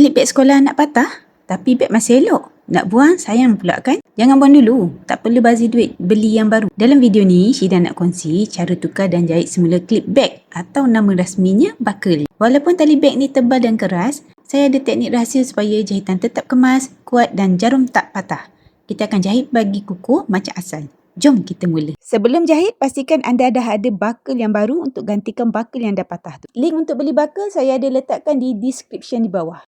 Ingat beg sekolah nak patah? Tapi beg masih elok. Nak buang sayang pula kan? Jangan buang dulu. Tak perlu bazir duit beli yang baru. Dalam video ni, Syida nak kongsi cara tukar dan jahit semula klip beg atau nama rasminya buckle. Walaupun tali beg ni tebal dan keras, saya ada teknik rahsia supaya jahitan tetap kemas, kuat dan jarum tak patah. Kita akan jahit bagi kukuh macam asal. Jom kita mula. Sebelum jahit, pastikan anda dah ada buckle yang baru untuk gantikan buckle yang dah patah tu. Link untuk beli buckle saya ada letakkan di description di bawah.